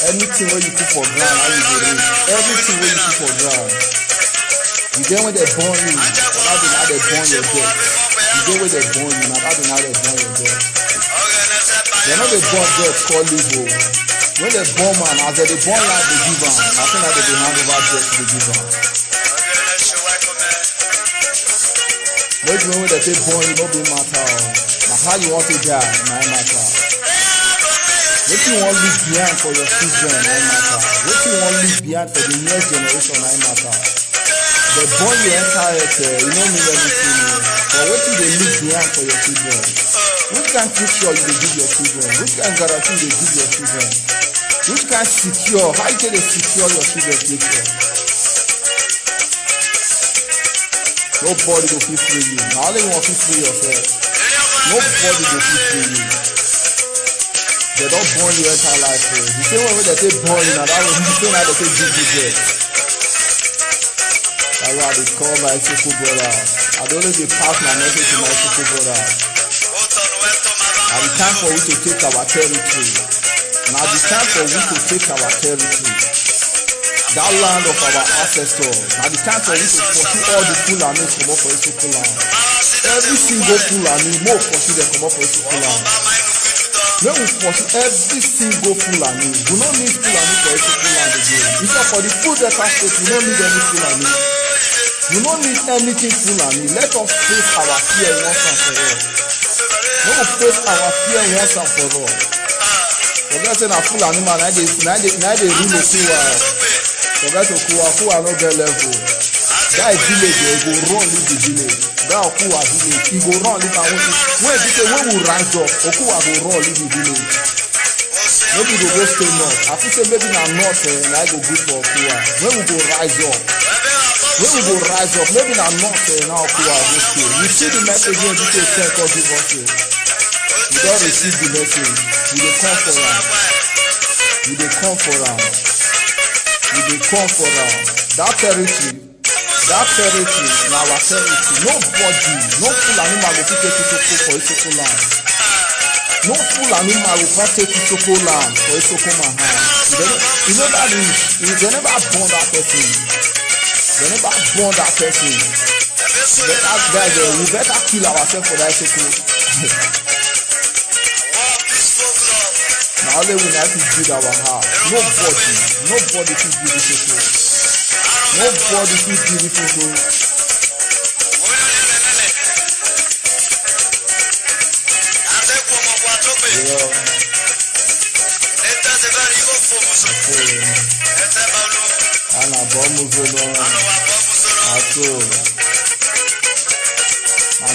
Anything where you put for ground, how you go reach. Everything where you put for ground. You get when they born you, now they born your death. You get where they born you, now they born your death. They know they born death called evil. When they born man, as they born life they give am. I think that they hand over death to give am. Maybe when they say born you, no be matter. Now how you want to die, no matter. What you want to leave behind for your children, no matter. What you want to leave behind for the next generation, no matter. The born you enter it, you don't mean anything. But what you they leave behind for your children? Which kind of future you give your children? Which kind of guarantee you give your children? Which kind of secure? How you can secure your children's future? Nobody will feel free you. Now only you want to free yourself. Nobody will feel free you. They don't born you enter life. The same way they say born you, now that was the same way they say give. That's why they call my Isoko brother. I don't know if they pass my message to my Isoko brother. And it's time for we to take our territory. Now it's time for we to take our territory. That land of our ancestors. Now it's time for we to pursue all the Fulani come up for Isoko land. Every single Fulani, more pursue them come up for Isoko land. When we pursue every single Fulani, we don't need Fulani for Isoko land again. Because for the full Delta state, we don't need any Fulani. We don't need anything Fulani. Let us face our fear once and for all. Let us face our fear once and for all. Forget saying that Fulani man, now they rule Okuwa. Forget Okuwa no get level. That village, they go run leave the village. That Okuwa village, he go run leave and when we rise up, Okuwa go run leave the village. Maybe they go stay north. I feel say maybe na north, I go good for Okuwa. When we go rise up, maybe na north, now Okuwa go stay. We see the message when people send us give us. We don't receive the message. We dey come for am. We dey come for am. We dey come for am. That territory na our territory. Nobody, no Fulani man go fit take Isoko for Isoko land. No Fulani man will come take Isoko land for Isoko man hand. You know that is, they never born that person. They never born that person. Guys, we better kill ourselves for that Isoko. Now only we have to build our house. Nobody fit build Isoko. Nobody fit build Isoko. Ana bomuzono. Aso.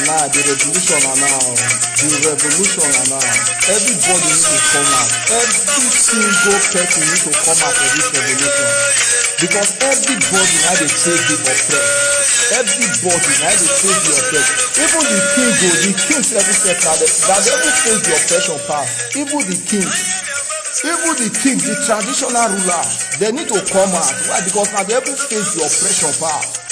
Now the revolution now. Everybody needs to come out. Every single person needs to come out for this revolution. Because everybody now they take the oppressed. Everybody now they take the oppressed. Even the kings every step now that never face the oppression past. Even the kings, the traditional rulers, they need to come out. Why? Because now they ever face the oppression past.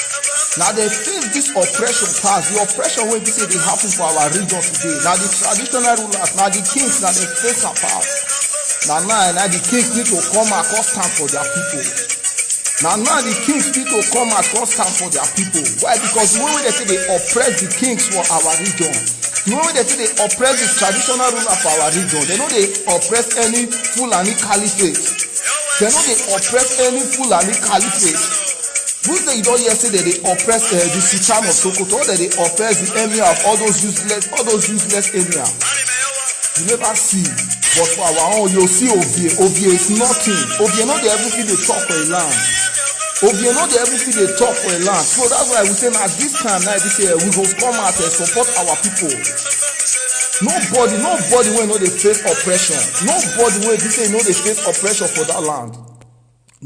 Now they face this oppression past. The oppression wey be say dey happen for our region today. Now the traditional rulers, now the kings, now they face am past. Now the kings need to come out, cause stand for their people. Now the kings need to come out, cause stand for their people. Why? Because when they say they oppress the kings for our region, when they say they oppress the traditional ruler for our region, they know they oppress any Fulani caliphate. They know they oppress any Fulani caliphate. Who say you don't hear say that they oppress the Sultan of Sokoto, that they oppress the emir of all those useless emir. You never see, but for our own, you see Ovie. Ovie is nothing. Ovie not the everything they talk for a land. Ovie not the everything they talk for a land. So that's why we say now this time, now this year, we go come out and support our people. Nobody will know they face oppression. Nobody will be saying no they face oppression for that land.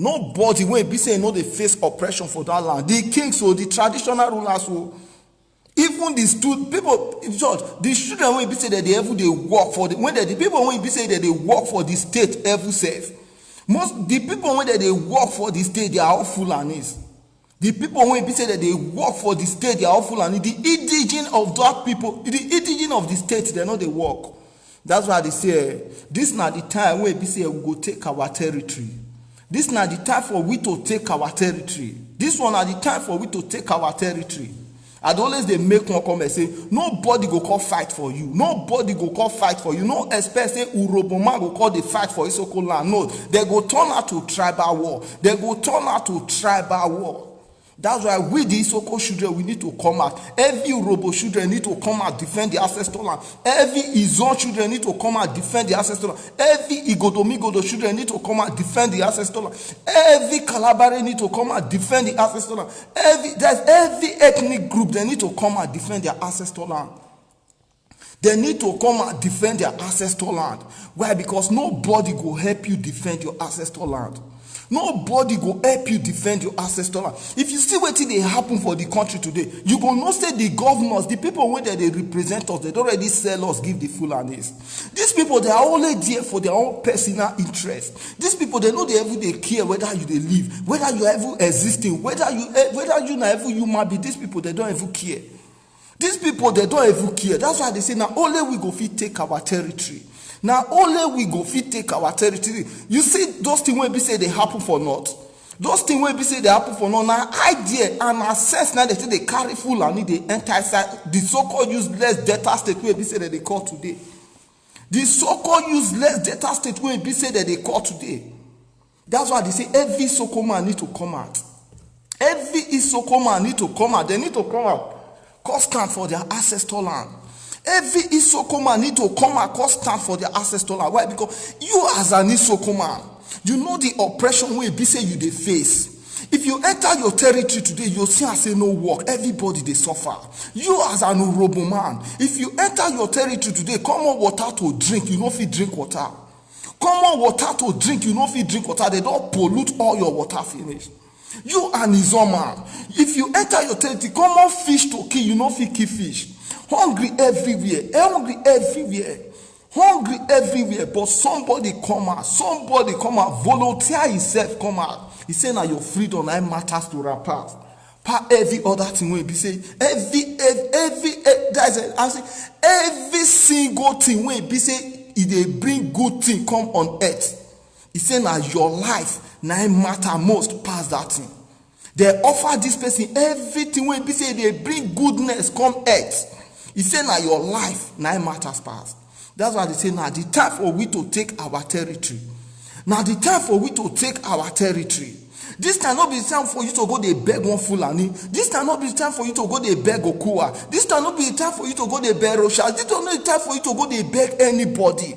Nobody will be saying no they face oppression for that land. The kings or the traditional rulers will, even the people, the children will be saying that they work for the people will be saying that they work for the state every safe. The people when they work for the state, they are all Fulanis. The people when be saying that they work for the state, they are all Fulani. The indigene of that people, the indigene of the state, they know they work. That's why they say this not the time when be say we go take our territory. This not the time for we to take our territory. This one are the time for we to take our territory. And always they make one come and say, nobody go call fight for you. Nobody go call fight for you. No expect say Uroboma go call the fight for Isoko land. No, they go turn out to tribal war. That's why we the Isoko children, we need to come out. Every Urobo children need to come out, defend the ancestral land. Every Izon children need to come out, defend the ancestral land. Every Igodomigodo children need to come out, defend the ancestral land. Every Kalabare need to come out, defend the ancestral land. Every ethnic group, they need to come out, defend their ancestral land. They need to come and defend their ancestral land. Why? Because nobody go help you defend your ancestral land. Nobody go help you defend your ancestral land. If you see what they happen for the country today, you go not say the governors, the people where they represent us, they don't already sell us, give the Fulanis. These people, they are only there for their own personal interest. These people, they know they care whether you they live, whether you are ever existing, whether you not ever human being. These people, they don't ever care. These people, they don't ever care. That's why they say now only we go fit take our territory. Now only we go fit take our territory. You see those things when we say they happen for not. Those things when we say they happen for not. Now idea and access now they say they carry full and need the entire side. The so-called useless data state where we say that they call today. The so-called useless data state where we say that they call today. That's why they say every Isoko man need to come out. Every Isoko man need to come out. They need to come out. Cause stand for their ancestral land. Every Isoko man need to come across stand for their ancestral land. Why? Because you as an Isoko man, you know the oppression where be say you they face. If you enter your territory today, you'll see I say no work. Everybody they suffer. You as an Urobo man, if you enter your territory today, common water to drink, you know if you drink water. Common water to drink, you know if you drink water. They don't pollute all your water finish. You an Izon man, if you enter your territory, common fish to kill, you know if you kill fish. Hungry everywhere. hungry everywhere, but somebody come out, volunteer himself, come out. He say now your freedom now matters to rappers. Every other thing when be say every single thing when be say if they bring good thing come on earth. He say now your life now matter most past that thing. They offer this person everything when be say they bring goodness come earth. He say now your life now matters past. That's why they say now the time for we to take our territory. Now the time for we to take our territory. This cannot be the time for you to go they beg one Fulani. This cannot be the time for you to go they beg Okua. This cannot be the time for you to go they beg Rochelle. This cannot be the time for you to go they beg anybody.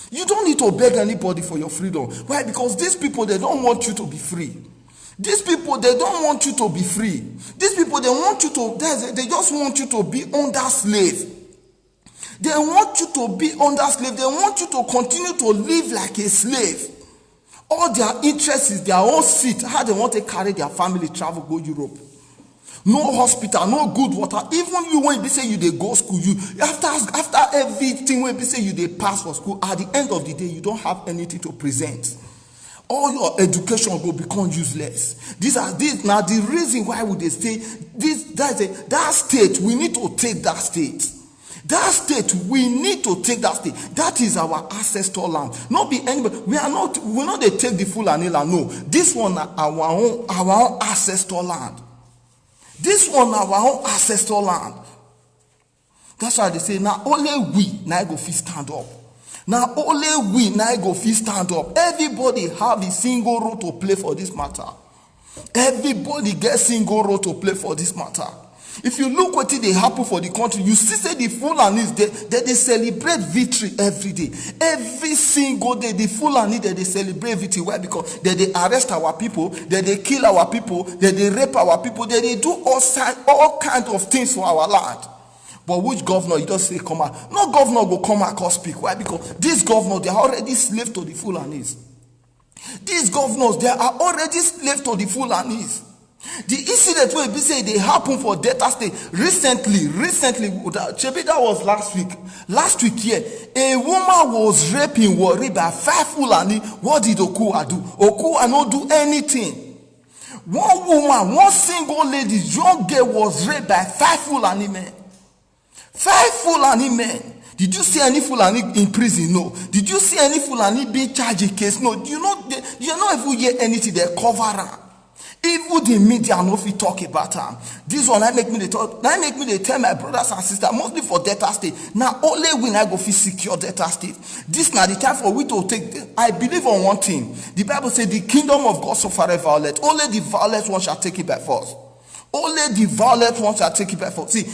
You don't need to beg anybody for your freedom. Why? Because these people, they don't want you to be free. These people, they don't want you to be free. These people, they want you to, they just want you to be under slave. They want you to be under slave. They want you to continue to live like a slave. All their interest is their own seat. How they want to carry their family, travel, go Europe. No hospital, no good water. Even you when you say you they go school, you after everything when you say you they pass for school, at the end of the day you don't have anything to present. All your education will become useless. These now the reason why would they say that state we need to take that state. That state, we need to take that state. That is our ancestor land. Not be anybody. We're not they take the Fulani land. No. This one our own ancestor land. This one our own ancestor land. That's why they say now only we now go fit stand up. Now only we now go fit stand up. Everybody have a single role to play for this matter. Everybody gets single role to play for this matter. If you look what they happen for the country, you see say the Fulanis they celebrate victory every day. Every single day, the Fulani they celebrate victory. Why? Because they arrest our people, they kill our people, they rape our people, they do all kinds of things for our land. But which governor you just say come out? No governor will come out and speak. Why? Because these governors they are already slave to the Fulanis. These governors they are already slave to the Fulanis. The incident where we say they happen for Delta State recently, that was last week. Last week here, a woman was raped by 5 Fulani. What did Okua do? Okua not do anything. One woman, one single lady, young girl was raped by 5 Fulani men. 5 Fulani men. Did you see any Fulani in prison? No. Did you see any Fulani being charged in case? No. You not even hear anything. They cover her. Even the media no fit talk about her. This one I make me tell my brothers and sisters, mostly for Delta State. Now only when I go fit secure Delta State. This now the time for we to take. I believe on one thing. The Bible says the kingdom of God suffereth violence. Only the violent one shall take it by force. Only the violent ones shall take it by force. See,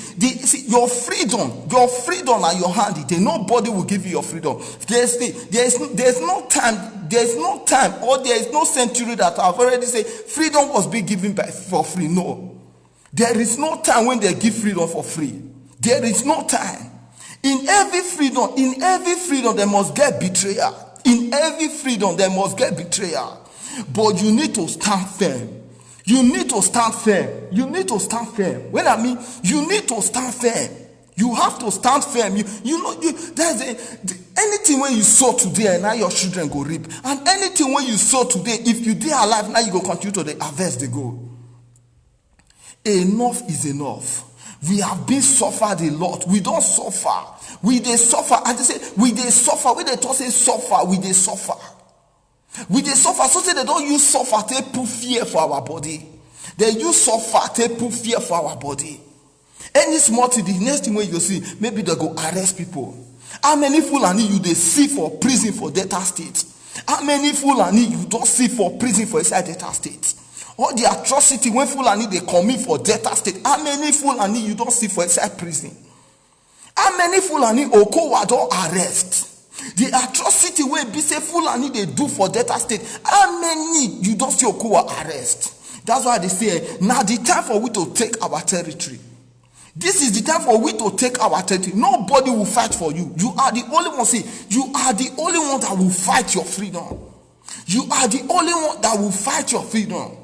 your freedom are your hand. Nobody will give you your freedom. There's no time, or there is no century that I've already said freedom was being given for free. No. There is no time when they give freedom for free. There is no time. In every freedom, they must get betrayal. In every freedom, they must get betrayal. But you need to stand firm. You need to stand firm. You need to stand firm. When I mean, you need to stand firm. You have to stand firm. Anything when you sow today, now your children go reap. And anything when you sow today, if you dare alive, now you go continue to the harvest they go. Enough is enough. We have been suffered a lot. We don't suffer. We they suffer. I just say we they suffer. When they talk say suffer, we they suffer. We they suffer. So say they don't use suffer to put fear for our body. They use suffer to put fear for our body. Any small thing, the next thing when you see, maybe they go arrest people. How many Fulani you they see for prison for Delta State? How many Fulani you don't see for prison for inside Delta State? All the atrocity when Fulani they commit for Delta State. How many Fulani you don't see for inside prison? How many Fulani Okowa don't arrest? The atrocity when be say Fulani they do for Delta State. How many you don't see Okowa arrest? That's why they say now the time for we to take our territory. This is the time for we to take our territory. Nobody will fight for you. You are the only one. See, you are the only one that will fight your freedom. You are the only one that will fight your freedom.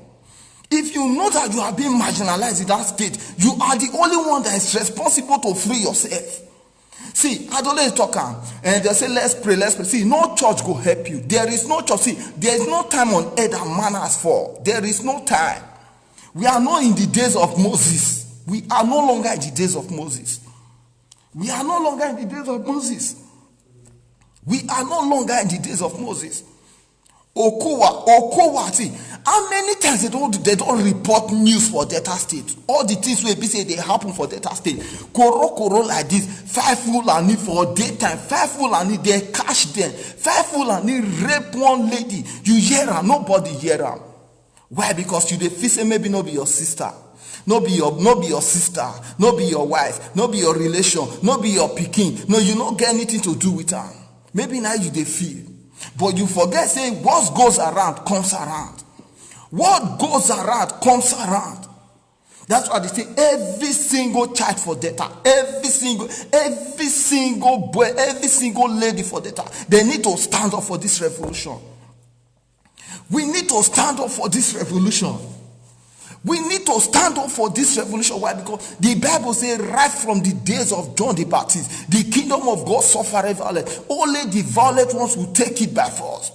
If you know that you are being marginalized in that state, you are the only one that is responsible to free yourself. See, I don't let you talk and they say, let's pray, let's pray. See, no church go help you. There is no church. See, there is no time on earth that man has for. There is no time. We are not in the days of Moses. We are no longer in the days of Moses. We are no longer in the days of Moses. We are no longer in the days of Moses. Okowa, see, how many times they don't report news for Delta State? All the things we say they happen for Delta State. Koro like this, 5 Fulani for daytime, 5 Fulani, they catch them, 5 Fulani rape one lady. You hear her, nobody hear her. Why? Because you feel say maybe not be your sister. No be your sister, no be your wife, no be your relation, no be your pikin. No, you don't get anything to do with her. Maybe now you feel. But you forget saying what goes around comes around. What goes around comes around. That's why they say every single child for data, every single boy, every single lady for data, they need to stand up for this revolution. We need to stand up for this revolution. We need to stand up for this revolution. Why? Because the Bible says right from the days of John the Baptist, the kingdom of God suffered violence. Only the violent ones will take it by force.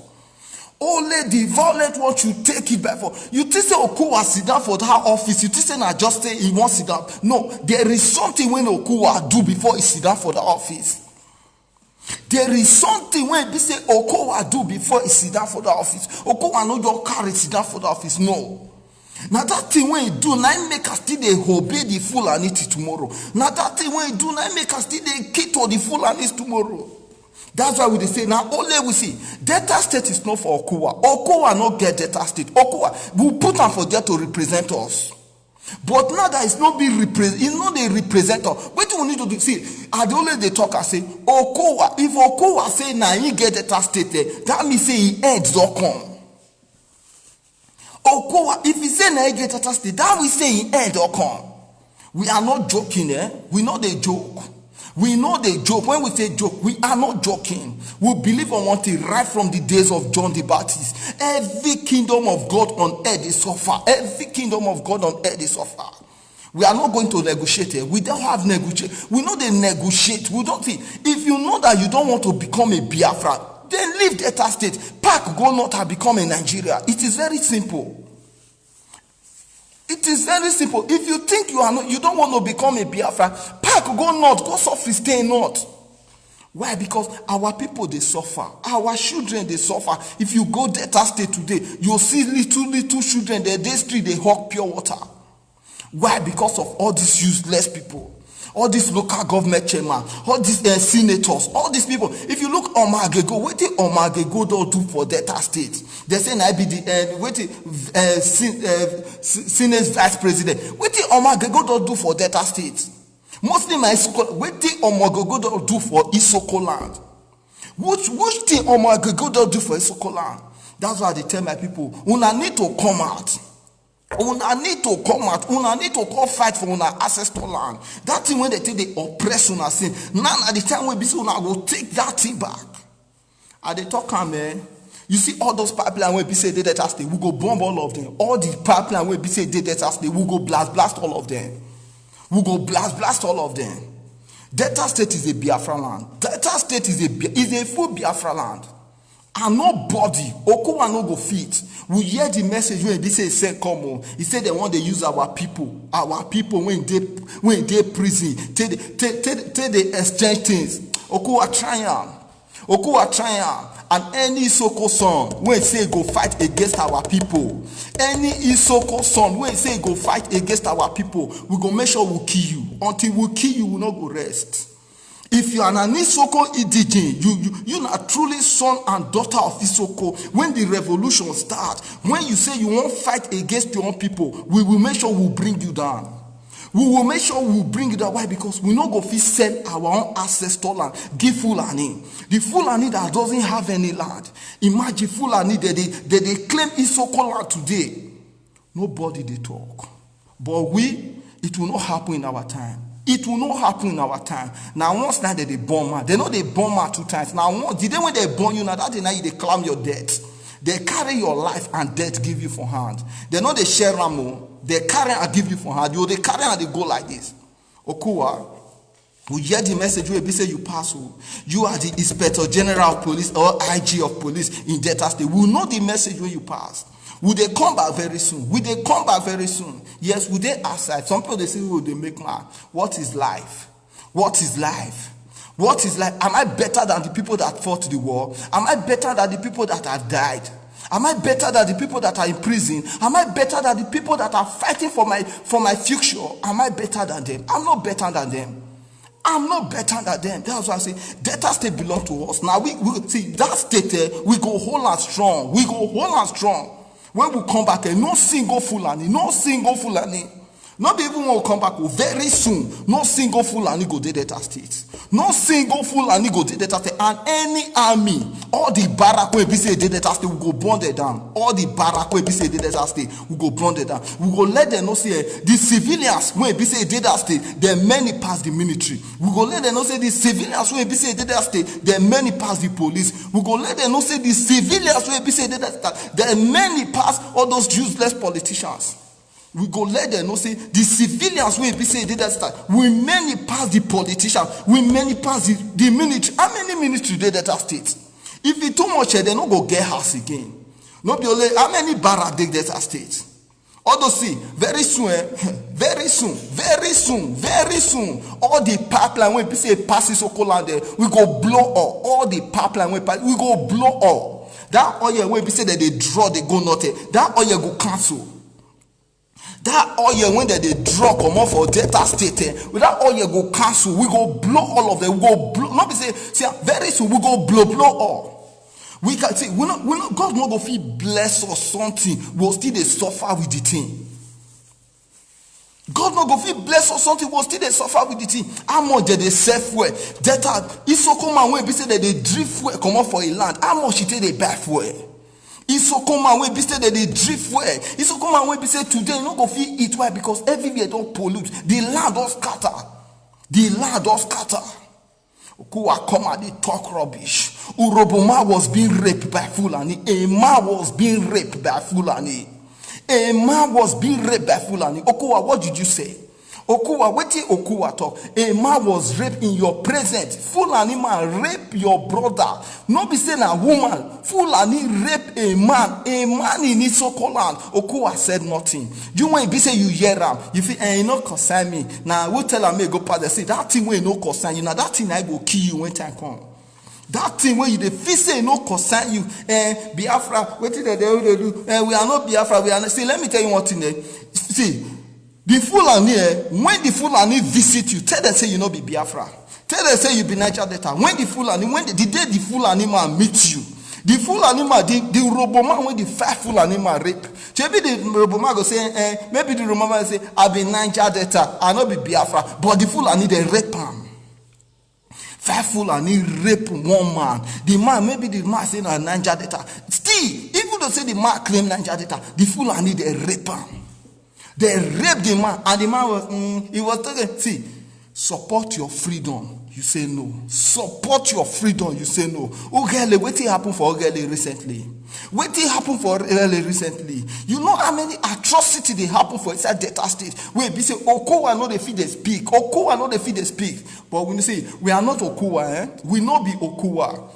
Only the violent ones will take it by force. You think say Okowa sit down for that office. You think say na just say he won't sit down. No, there is something when Okowa do before he sit down for the office. There is something when he say Okowa do before he sit down for the office. Okowa no just carry sit down for the office. No. Now that thing when you do, now make us still they obey the Fulani tomorrow. Now that thing when you do, now make us still they keep to the Fulani tomorrow. That's why we say now only we see Delta State is not for Okowa. Okowa not get Delta State. Okowa we put them for there to represent us. But now that it's not being represent, it's not the representative. What do we need to do? See, I the only they talk and say Okowa. If Okowa say now he get Delta State there, that means say he ends don't come. Okowa, if he say na get Delta State, that we say he end or come. We are not joking, we know they joke. We know they joke. When we say joke, we are not joking. We believe on one thing right from the days of John the Baptist. Every kingdom of God on earth is suffer. Every kingdom of God on earth is suffer. We are not going to negotiate here. We don't have negotiate. We know they negotiate. We don't think. If you know that you don't want to become a Biafra, then leave Delta State. Pack go north and become a Nigeria. It is very simple. It is very simple. If you think you don't want to become a Biafra, pack go north, go south, stay north. Why? Because our people they suffer. Our children they suffer. If you go Delta State today, you'll see little children. They street they hawk pure water. Why? Because of all these useless people. All these local government chairman, all these senators, all these people. If you look Omagego, what did Omagego do for Delta State? They say I be the Senate vice president. What did Omagego do for Delta State? Mostly my school. What did Omagego do for Isoko land? Which thing Omagego do for Isoko land? That's why they tell my people, una need to come out. Una need to come out. Una need to come fight for una ancestral land. That thing when they take they oppress una sin. Now at the time when be so una will take that thing back. And they talk man. You see all those pipeline when be say they Delta State, we go bomb all of them. All the pipeline when be say they Delta State, we go blast all of them. We go blast all of them. Delta State is a Biafra land. Delta State is a full Biafra land. And nobody, Okowa no go fit. We hear the message when they say come on. He said they want to use our people when they prison, take the exchange things. Okowa trying. And any Isoko son when say go fight against our people, any Isoko son when say go fight against our people, we go make sure we kill you. Until we kill you, we will not go rest. If you are an Isoko Idijin, you are truly son and daughter of Isoko. When the revolution starts, when you say you won't fight against your own people, we will make sure we'll bring you down. We will make sure we'll bring you down. Why? Because we not go fit sell our own ancestral land. Give Fulani. The Fulani that doesn't have any land. Imagine Fulani that they claim Isoko land today. Nobody they talk. But it will not happen in our time. It will not happen in our time. Now once now they bomb her. They know they bomb her 2 times. Now the day when they bomb you, now that day now they claim your debt. They carry your life and death give you for hand. They know they share ramo. They carry and give you for hand. They carry and they go like this. Okowa, We hear the message where be say you pass. You are the Inspector General of Police or IG of Police in Delta State. We know the message where you pass. Will they come back very soon? Will they come back very soon? Yes, will they outside? Some people they say, will they make mad? What is life? What is life? What is life? Am I better than the people that fought the war? Am I better than the people that have died? Am I better than the people that are in prison? Am I better than the people that are fighting for my future? Am I better than them? I'm not better than them. I'm not better than them. That's why I say Delta State belong to us. Now we see that state we go hold and strong. We go hold and strong. When we come back, no single Fulani, no single Fulani. Not even when we come back very soon. No single Fulani go to Delta State. No single Fulani go to Delta State. And any army, all the barrack where we say Delta State, we go burn them down. All the barrack where we say Delta State, we go burn them down. We go let them know say the civilians where we say Delta State, there many pass the military. We go let them know say the civilians where we say Delta State, there many pass the police. We go let them know say the civilians where we say Delta State, there many pass all those useless politicians. We go let them know say the civilians will be say Delta State. We many pass the politicians. We many pass the military. How many military did Delta State? If it too much, they no go get house again. No be only how many barrack did Delta State? Although see, very soon, very soon, all the pipeline when we say passes Sokoland there, we go blow up. All the pipeline we go blow up. That oil when we say that they draw, they go north. That oil go cancel. That oil when they draw come off for Delta State, with that oil go cancel, we go blow all of them. We go blow. Not be say very soon we go blow all. We can see we not God not go feel bless or something. We'll still they suffer with the thing. God not go feel bless or something. We'll still they suffer with the thing. How much they sell fuel? Delta Isokoma when be say that they drift fuel come off for a land. How much it they buy fuel? Isokoma when be say that they drift fuel. Isokoma when be say today you not go feel eat well because everywhere don't pollute. The land don't scatter. The land don't scatter. Okuwa come and they talk rubbish. Uroboma was being raped by Fulani. A man was being raped by Fulani. A man was being raped by Fulani. Okuwa, what did you say? Okuwa, what did Okuwa talk? A man was raped in your presence. Fulani man rape your brother. No be saying a woman. Fulani rape a man in Isoko land. Okuwa said nothing. You want to say you hear him? You feel you no concern me. Now we tell him go past the say that thing when no concern you. Now that thing I go kill you when time come. That thing when you the feel say no concern you. Biafra, what did they do? We are not Biafra. We are not. See, let me tell you one thing. See. The Fulani, when the Fulani visit you, tell them say you not be Biafra. Tell them say you be Niger Delta. When the Fulani, the day the Fulani man meet you, the Fulani man, the Roboma when the 5 Fulani man rape. Maybe the Roboma go say, maybe the Roboma say, I be Niger Delta, I not be Biafra, but the Fulani they rape him. 5 Fulani rape one man. The man, maybe the man say no Niger Delta. Still, even though say the man claim Niger Delta, the Fulani they rape him. They raped the man, and the man was, he was talking, see, support your freedom, you say no. Support your freedom, you say no. Ogele, what happened for Ogele recently? What happened for Ogele recently? You know how many atrocities they happen for inside Delta State? Where we say, Okowa no they feed they speak. Okowa no they feed they speak. But when you say, we are not Okowa, we not be Okowa.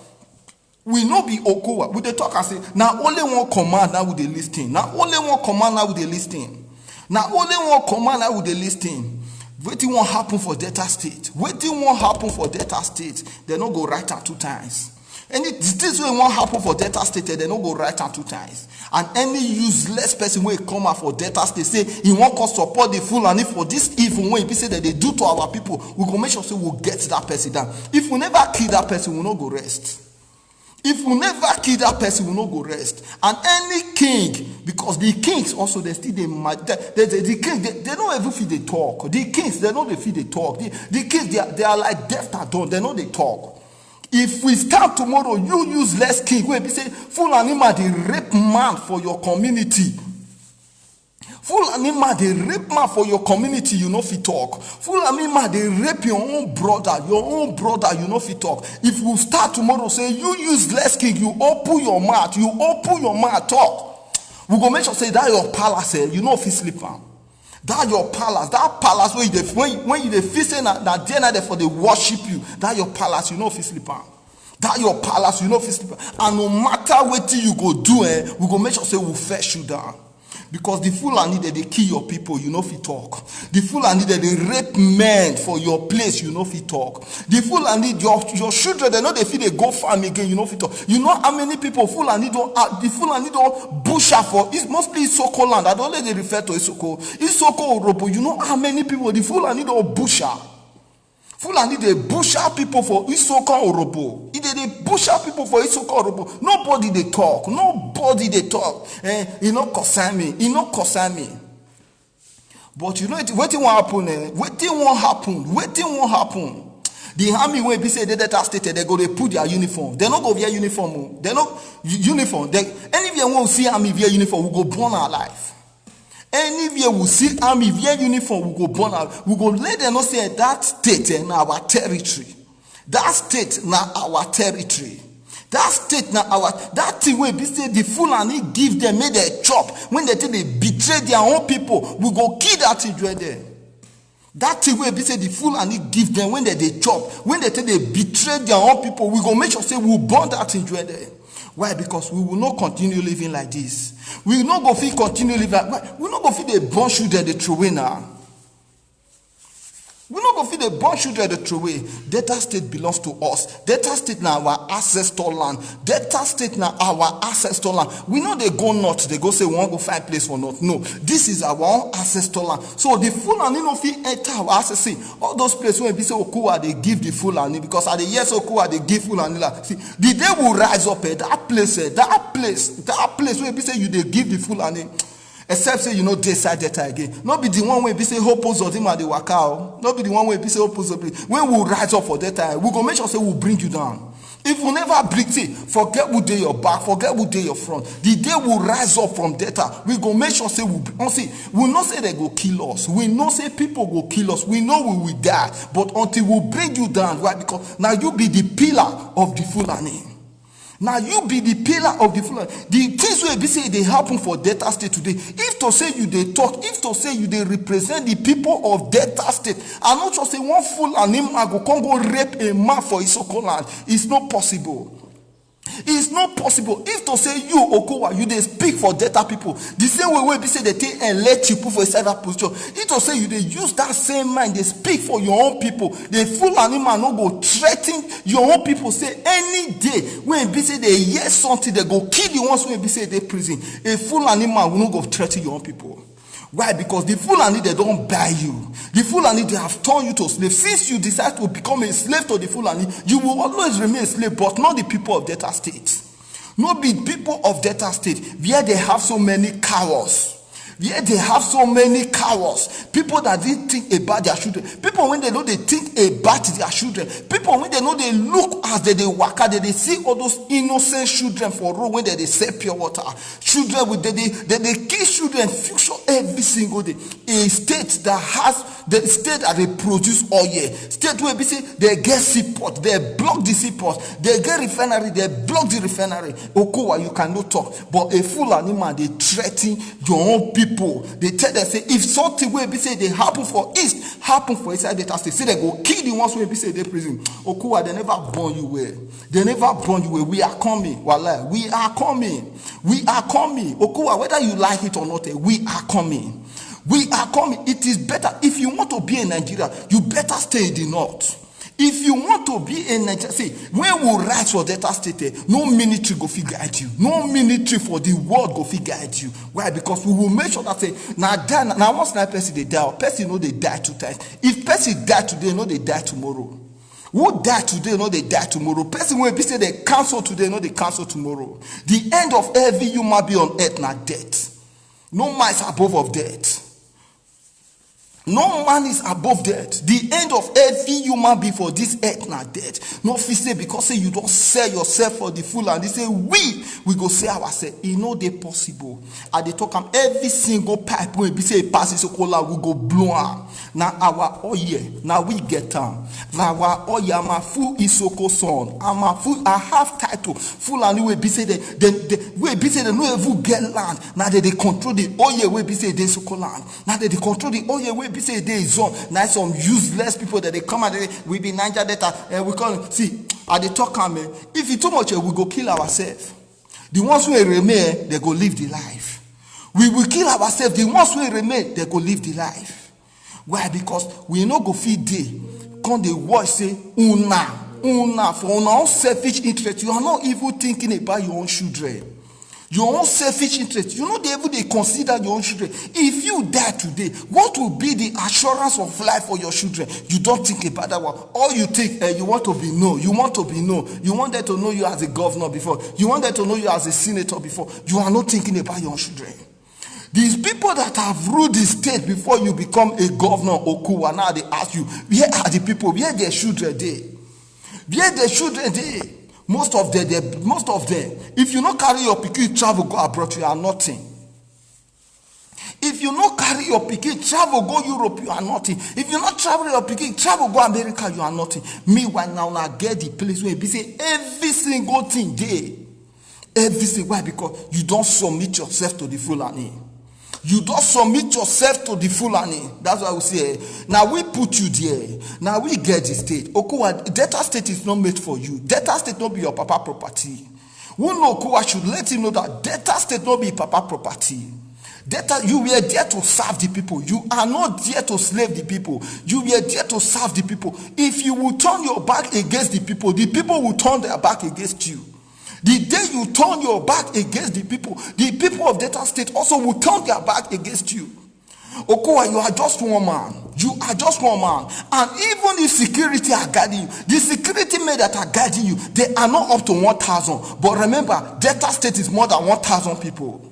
We no be Okowa. We they talk and say, now only one command now with the listing. Now only one command now with the listing. Now only one commander with the listing. Waiting won't happen for Delta State. Waiting won't happen for Delta State. They don't go right and 2 times. Any this way won't happen for Delta State. They don't go right and 2 times. And any useless person will come out for Delta State say he won't support the Fulani for this evil when he say that they do to our people. We go make sure so we'll get that person down. If we never kill that person, we'll not go rest. If we never kill that person, we will not go rest. And any king, because the kings also, they still the kings, they don't even feel they talk. The kings, they know they feel they talk. The kings, they are like deaf and dumb. They know they talk. If we start tomorrow, you useless king, where we say, Fulani man, they rape man for your community. Fulani man, they rape man for your community, you know if you talk. Fulani man, they rape your own brother, you know if you talk. If you start tomorrow, say, you useless king, you open your mouth, talk. We go make sure say that your palace, you know if you sleep on. That your palace where you when you feel say that day night for they worship you, that your palace, you know if you sleep on. That your palace, you know if you sleep on. And no matter what you go do, we go make sure say we fetch you down. Because the Fulani that they kill your people, you know if you talk. The Fulani that they rape men for your place, you know if you talk. The Fulani, your children, they know they feel they go farm again, you know if you talk. You know how many people the Fulani don't bush out for, it's mostly Isoko land. I don't let they refer to Isoko. Isoko Orobo, you know how many people the Fulani don't bush out. Fulani they bush out people for Isoko Orobo. They bush out people for Isoko Orobo. Nobody they talk. Nobody they talk. You know concern me. You know concern me. But you know wetin won't happen. Wetin won't happen. The army when be say they stated they go they put their uniform. They not go wear uniform. They not uniform. Anywhere won't see army wear uniform, we go burn our life. Anywhere we see army wear uniform, we go burn out. We go let them know say that state na our territory. That state na our territory. That state na our that thing wey be say the Fulani give them make their chop. When they betray their own people, we go kill that thing there. That thing wey be say the Fulani give them when they chop. When they betray their own people, we go make sure say we burn that thing there. Why? Because we will not continue living like this. We will not go feel continue living like we will not go feel the born children the true way now. We not go feel the born children the true way. Delta State belongs to us. Delta State now our ancestor land. Delta State now our ancestor land. We know they go north, they go say we want to go find place for north. No, this is our own ancestor land. So the Fulani no fit enter our ancestry. All those places where people say Okuwa they give the Fulani because at the years Okuwa they give Fulani land. See, the day will rise up that place where people say you they give the Fulani. Except say you know they side data again. Not be the one where be say hope of him at the waka. Not be the one where be say hope of when we rise up for that time, we go make sure say we'll bring you down. If we never bring it, forget who day your back, forget who day your front. The day we rise up from data, we go make sure say we not say they go kill us. We not say people will kill us. We know we will die, but until we bring you down, right? Because now you be the pillar of the Fulani. Now you be the pillar of the Fulani. The things will be say they happen for Delta State today. If to say you they talk, if to say you they represent the people of Delta State, and not just say one Fulani man go come go rape a man for Isoko land, it's not possible. It's not possible. If to say you Okowa, you they speak for Delta people, the same way we say they take and let you put for a certain position. If to say you they use that same mind, they speak for your own people. The Fulani man no go threaten your own people. Say any day when be say they hear something, they go kill the ones when be say they prison. A Fulani man will not go threaten your own people. Why? Because the Fulani they don't buy you. The Fulani they have turned you to slave. Since you decide to become a slave to the Fulani, you will always remain a slave, but not the people of Delta State. Not be people of Delta State where they have so many cowards. Yeah, they have so many cowards. People that didn't think about their children. People when they know they think about their children. People when they know they look as they walk out, they see all those innocent children for road when they sell pure water. Children with they kill children future every single day. A state that has the state that they produce oil. State where they say they get seaport, they block the seaport, they get refinery, they block the refinery. Okowa, you cannot talk. But a Fulani man, they threaten your own people. They tell them say if something will be say they happen for east, happen for inside Delta State, say they go kill the ones who be say they prison. Okuwa, they never born you well. They never born you well. We are coming. Wallah, we are coming. We are coming. Okuwa, whether you like it or not, we are coming. We are coming. It is better if you want to be in Nigeria, you better stay in the north. If you want to be in Nigeria, see, when we rise for Delta State, no military go fit guide you. No military for the world go fit guide you. Why? Because we will make sure that say, now once that person they die, person know they die 2 times. If person die today, know they die tomorrow. Who die today, know they die tomorrow. Person will be say they cancel today, know they cancel tomorrow. The end of every human being on earth now death. No mice above of death. No man is above death. The end of every human being for this earth na death. No fit say because say you don't sell yourself for the full and they say we go sell ourselves. E no dey possible. I dey talk am every single pipe wey be say e pass Isokola we go blow am. Na our oil, na we get am. Na our oil am a full Isoko son. I'm a full I have title. Full and we be say they no even get land. Now they control the oil wey be say dey Isoko land. Now they control the oil wey be say they zone. Now some useless people that they come and we be Niger Delta and we call see at the talk if you too much we go kill ourselves. The ones who remain they go live the life. We will kill ourselves. The ones who remain they go live the life. Why? Because we no go feed day. Come the watch say una for una own selfish interest. You are not even thinking about your own children. Your own selfish interest. You know they even they consider your own children. If you die today, what will be the assurance of life for your children? You don't think about that one. All you think you want to be known. You want to be known. You want them to know you as a governor before. You want them to know you as a senator before. You are not thinking about your own children. These people that have ruled the state before you become a governor, Okuwa, now they ask you, where are the people? Where their children they? Where their children they? Most of them, if you not carry your pikin travel go abroad, you are nothing. If you not carry your pikin travel go Europe, you are nothing. If you not travel your pikin travel go America, you are nothing. Meanwhile, now I get the place where be say every single thing there. Every single why? Because you don't submit yourself to the Fulani. You don't submit yourself to the Fulani. That's why we say, now we put you there. Now we get the state. Okuwa, Delta State is not made for you. Delta State not be your papa property. Who know Okuwa should let him know that Delta State not be papa property. Delta, you were there to serve the people. You are not there to slave the people. You were there to serve the people. If you will turn your back against the people will turn their back against you. The day you turn your back against the people of Delta State also will turn their back against you. Okuwa, you are just one man. You are just one man. And even if security are guarding you, the security men that are guarding you, they are not up to 1,000. But remember, Delta State is more than 1,000 people.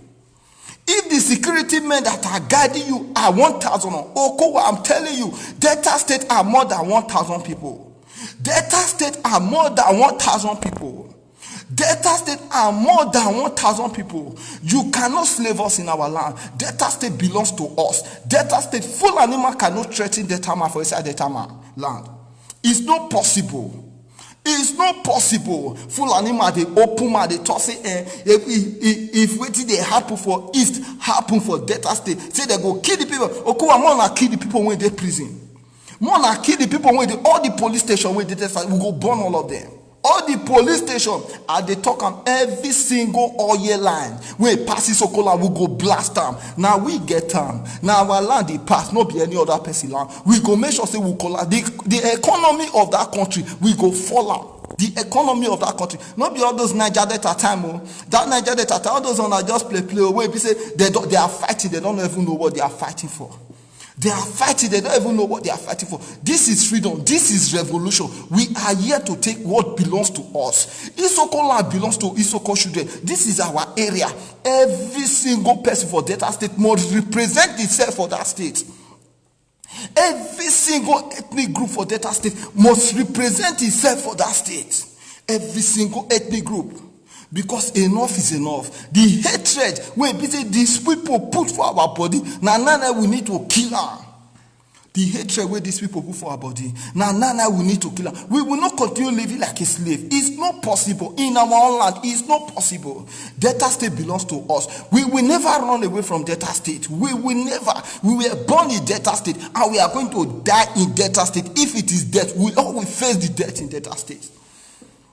If the security men that are guarding you are 1,000, Okuwa, I'm telling you, Delta State are more than 1,000 people. Delta State are more than 1,000 people. Delta State are more than 1,000 people. You cannot slave us in our land. Delta State belongs to us. Delta State, full animal cannot threaten Delta man for inside Delta man land. It's not possible. It's not possible. Full animal, they open man, they talk say, if waiting they happen for East, happen for Delta State, say they go kill the people. Okuwa, more na kill the people when they prison. More na kill the people when they, all the police station when they we go burn all of them. All the police station are they talk on every single oil line where passes Isokola we go blast them. Now we get them. Now our land they pass, not be any other person land. We go make sure say we call the economy of that country we go fall out. The economy of that country, not be all those Niger Delta time. That Niger Delta time, all those on are just play away. People say they are fighting, they don't even know what they are fighting for. They are fighting, they don't even know what they are fighting for. This is freedom, this is revolution. We are here to take what belongs to us. Isoko land belongs to Isoko children. This is our area. Every single person for Delta State must represent itself for that state. Every single ethnic group for Delta State must represent itself for that state. Every single ethnic group. Because enough is enough. The hatred when these people put for our body, now we need to kill her. The hatred where these people put for our body, now we need to kill her. We will not continue living like a slave. It's not possible. In our own land, it's not possible. Delta State belongs to us. We will never run away from Delta State. We will never. We were born in Delta State and we are going to die in Delta State. If it is death, we always face the death in Delta State.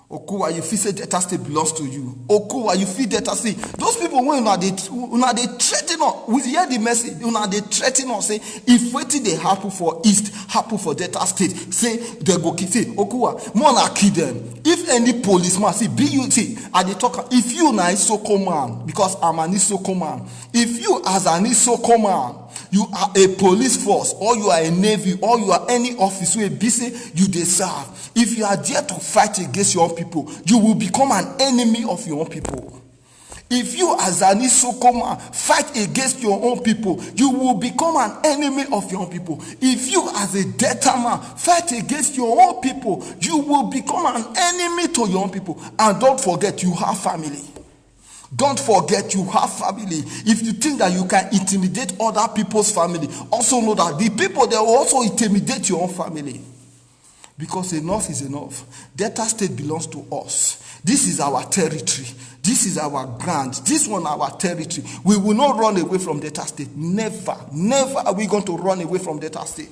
Okuwa, you feel say Delta State belongs to you. Okuwa, you feel Delta State. Those people when they threaten us, we hear the message. They threaten us. Say if waiting they happen for East, happen for Delta State. Say they go kill. Say Okuwa, more na kill them. If any policeman say BUT, I dey talk. If you na Isoko man, because I'm an Isoko man. If you as an Isoko man, you are a police force, or you are a navy, or you are any office where be say you dey serve. If you are there to fight against your own people, you will become an enemy of your own people. If you as an Isokoma fight against your own people, you will become an enemy of your own people. If you as a Delta man fight against your own people, you will become an enemy to your own people. And don't forget, you have family. Don't forget, you have family. If you think that you can intimidate other people's family, also know that the people, they will also intimidate your own family. Because enough is enough. Delta State belongs to us. This is our territory. This is our ground. This one our territory. We will not run away from Delta State. Never. Never are we going to run away from Delta State.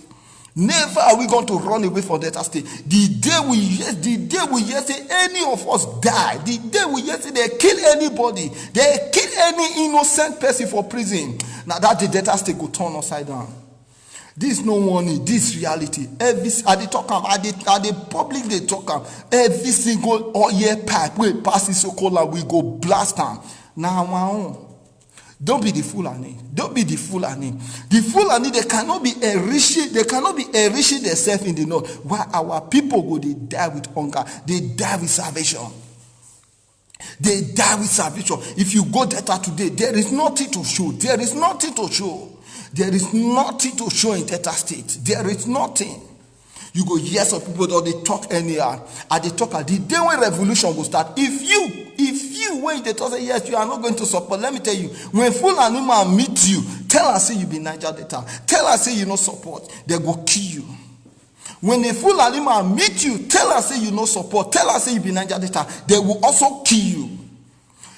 Never are we going to run away from Delta State. The day we hear say any of us die, the day we hear say they kill anybody, they kill any innocent person for prison, now that the Delta State go turn upside down. This no money, this reality. Every at the public they talk every single oil pipe we pass Isokola, we go blast them. Now my own. Don't be the Fulani. Don't be the Fulani. The Fulani, they cannot be enriching themselves in the north. While our people go, they die with hunger. They die with starvation. They die with starvation. If you go Delta today, there is nothing to show. There is nothing to show. There is nothing to show in Delta State. There is nothing. You go hear some people that they talk anyhow. And they talk the day when revolution will start. If you when they talk say yes, you are not going to support. Let me tell you, when Fulani man meet you, tell us say you be Niger Delta. Tell us say you no support. They go kill you. When a Fulani man meet you, tell us say you no support. Tell us say you be Niger Delta. They will also kill you.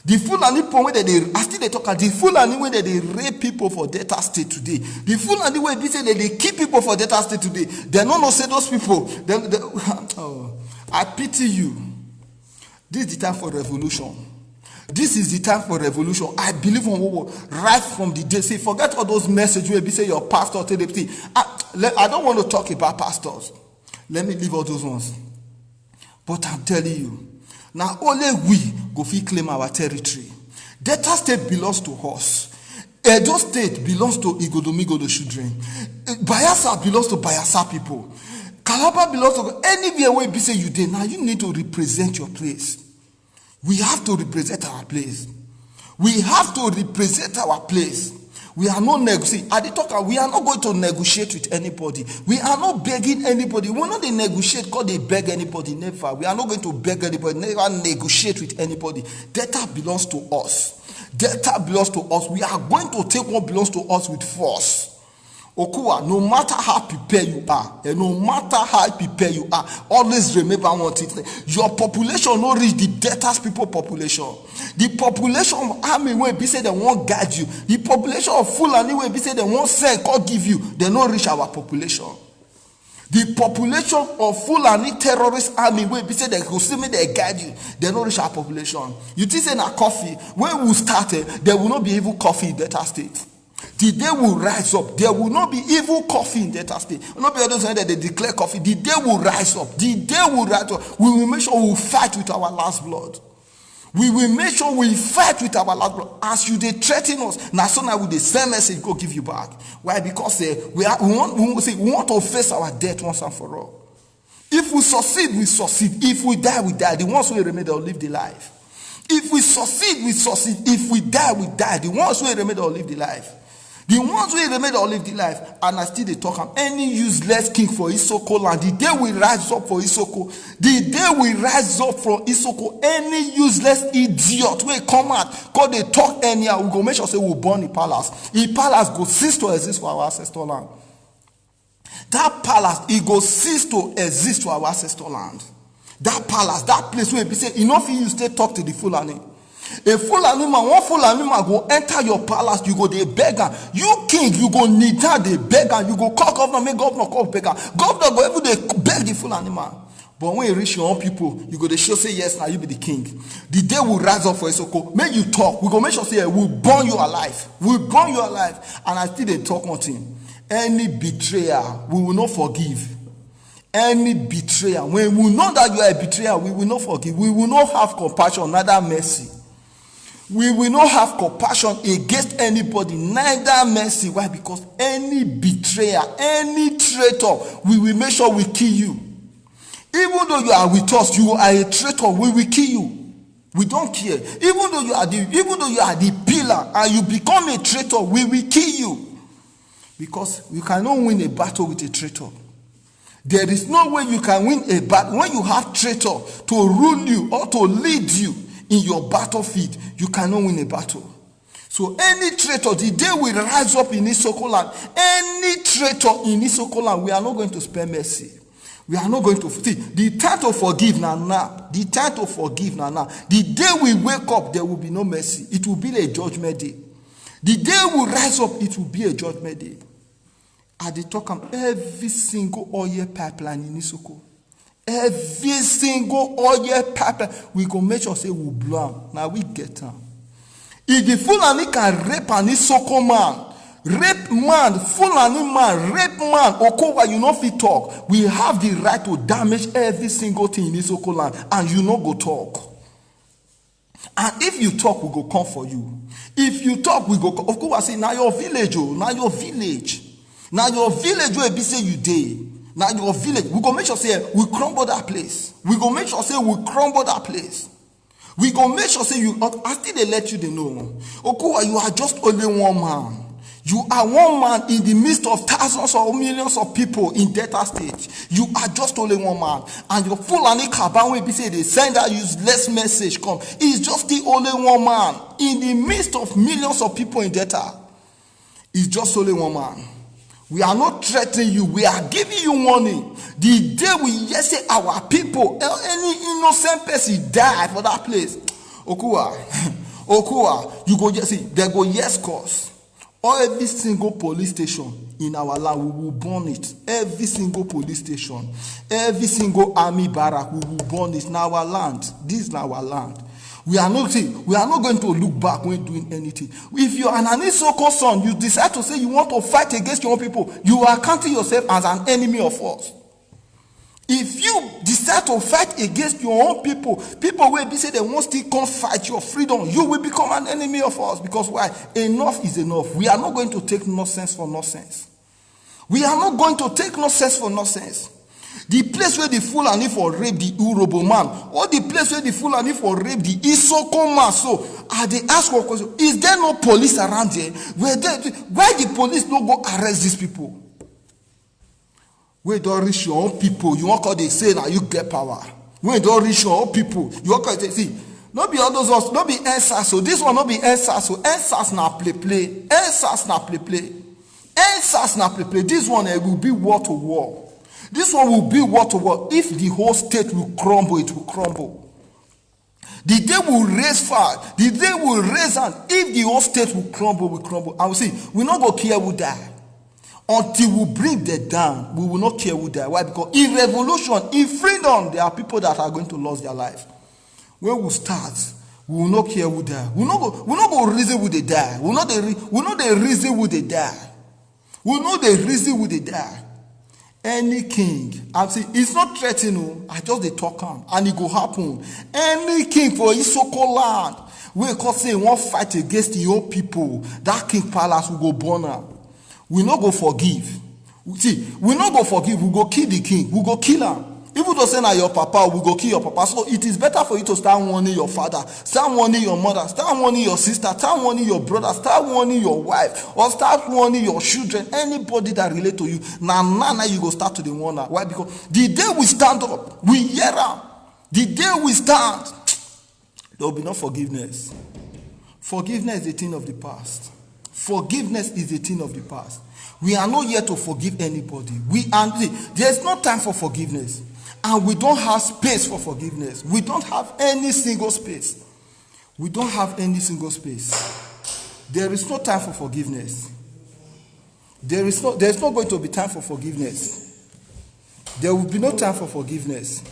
The Fulani when they talk the Fulani when they rape people for Delta State today. The Fulani when they say they kill people for Delta State today. They don't say those people. I pity you. This is the time for revolution. This is the time for revolution. I believe on what right from the day. Say, forget all those messages where you say your pastor tell them. I don't want to talk about pastors. Let me leave all those ones. But I'm telling you, now only we go fit claim our territory. Delta State belongs to us. Edo State belongs to Igodomigodo children. Bayelsa belongs to Bayelsa people. Calabar belongs to anywhere where you say you did. Now you need to represent your place. We have to represent our place. We have to represent our place. We are not negotiating. At the talk, we are not going to negotiate with anybody. We are not begging anybody. We're not going to negotiate because they beg anybody. Never. We are not going to beg anybody. Never negotiate with anybody. Delta belongs to us. Delta belongs to us. We are going to take what belongs to us with force. Okuwa, no matter how prepared you are, and no matter how prepared you are, always remember one thing. Your population not reach the Delta people population. The population of army where be say they won't guide you. The population of Fulani where be say they won't send or give you. They not reach our population. The population of Fulani terrorist army where be say they go see me they guide you. They not reach our population. You think say na coffee when we started, there will not be even coffee in Delta State. The day will rise up. There will not be evil coffee in Delta State. Will not be others that they declare coffee. The day will rise up. The day will rise up. We will make sure we fight with our last blood. We will make sure we fight with our last blood. As you they threaten us, now so now with the same message go give you back. Why? Because we want to face our death once and for all. If we succeed, we succeed. If we die, we die. The ones who remain, they'll live the life. If we succeed, we succeed. If we die, we die. The ones who remain, they'll live the life. The ones who remain all live the life, and I still they talk any useless king for Isoko land. The day we rise up for Isoko, the day we rise up from Isoko, any useless idiot will come out, because they talk anyhow, we go make sure say we burn the palace. The palace go cease to exist for our ancestral land. That palace, it go cease to exist for our ancestral land. That palace, that place where we say, enough you stay talk to the Fulani. A Fulani man, one Fulani man go enter your palace, you go they beg am. You king, you go need that they beg am. You go call governor, make governor call beg am. Governor go every day beg the Fulani man. But when you reach your own people, you go they show say yes, now you be the king. The day will rise up for Isoko. Make you talk. We go make sure say we'll burn you alive. We'll burn you alive. And I still they talk on him. Any betrayer, we will not forgive. Any betrayer, when we know that you are a betrayer, we will not forgive. We will not have compassion, neither mercy. We will not have compassion against anybody, neither mercy. Why? Because any betrayer, any traitor, we will make sure we kill you. Even though you are with us, you are a traitor, we will kill you. We don't care. Even though you are the pillar and you become a traitor, we will kill you. Because you cannot win a battle with a traitor. There is no way you can win a battle. When you have traitor to rule you or to lead you in your battlefield, you cannot win a battle. So any traitor, the day we rise up in Isoko land, any traitor in Isoko land, we are not going to spare mercy. We are not going to see the time to forgive now. The time to forgive now. The day we wake up, there will be no mercy. It will be a judgment day. The day we rise up, it will be a judgment day. At the talk, every single oil pipeline in Isoko, every single oil pipeline, we go make sure say we blow. Now we get them. If the Fulani can rape an Isoko man, rape man, Fulani man, rape man, Okowa, you know fit talk. We have the right to damage every single thing in Isoko land, and you no go talk. And if you talk, we go come for you. If you talk, we go come. Of course, I say, now your village, oh, now your village. Now your village where be say you dey. Now your village, we go make sure say we crumble that place. We go make sure say we crumble that place. We go make sure say you. I still they let you they know. Okowa, you are just only one man. You are one man in the midst of thousands or millions of people in Delta State. You are just only one man. And your Fulani Kaban will be say they send that useless message come. It's just the only one man in the midst of millions of people in Delta. It's just only one man. We are not threatening you. We are giving you warning. The day we yes say our people, any innocent person die for that place. Okua, you go just see, they go yes cause. Or every single police station in our land, we will burn it. Every single police station, every single army barrack, we will burn it in our land. This is our land. We are not going to look back when doing anything. If you are an Isoko son, you decide to say you want to fight against your own people, you are counting yourself as an enemy of us. If you decide to fight against your own people will be say they won't still come fight your freedom, you will become an enemy of us. Because why? Enough is enough. We are not going to take nonsense for nonsense. We are not going to take nonsense for nonsense. The place where the Fulani for rape the Urobo man, or the place where the Fulani for rape the Isoko man, so they ask one question, is there no police around there? Why the police no go arrest these people? When don't reach your own people, you want to they say now you get power. When don't reach your own people, you want to see. Not be all those ones, not be NSAS. So this one not be NSAS. So NSAS na play. NSAS na play. NSAS na play. This one will be war to war. This one will be war to war. If the whole state will crumble, it will crumble. The day will raise fire. The day will raise hand. If the whole state will crumble. I will say, we not go care who die. Until we bring them down, we will not care who die. Why? Because in revolution, in freedom, there are people that are going to lose their life. When we start, we will not care who die. We will not go reason who they die. We will not the reason who they die. We will not the reason who they die. Any king, I'm saying it's not threatening. I just they talk on, and it go happen. Any king for Isoko land, we can say one fight against the old people. That king palace will go burn up. We not go forgive. See, we not go forgive. We go kill the king. We go kill him. Even though say na your papa, we go kill your papa. So it is better for you to start warning your father, start warning your mother, start warning your sister, start warning your brother, start warning your wife, or start warning your children. Anybody that relate to you, now you go start to the warner. Why? Because the day we stand up, we hear am. The day we stand, there will be no forgiveness. Forgiveness is a thing of the past. Forgiveness is a thing of the past. We are not here to forgive anybody. There's no time for forgiveness. And we don't have space for forgiveness. We don't have any single space. We don't have any single space. There is no time for forgiveness. There's not going to be time for forgiveness. There will be no time for forgiveness.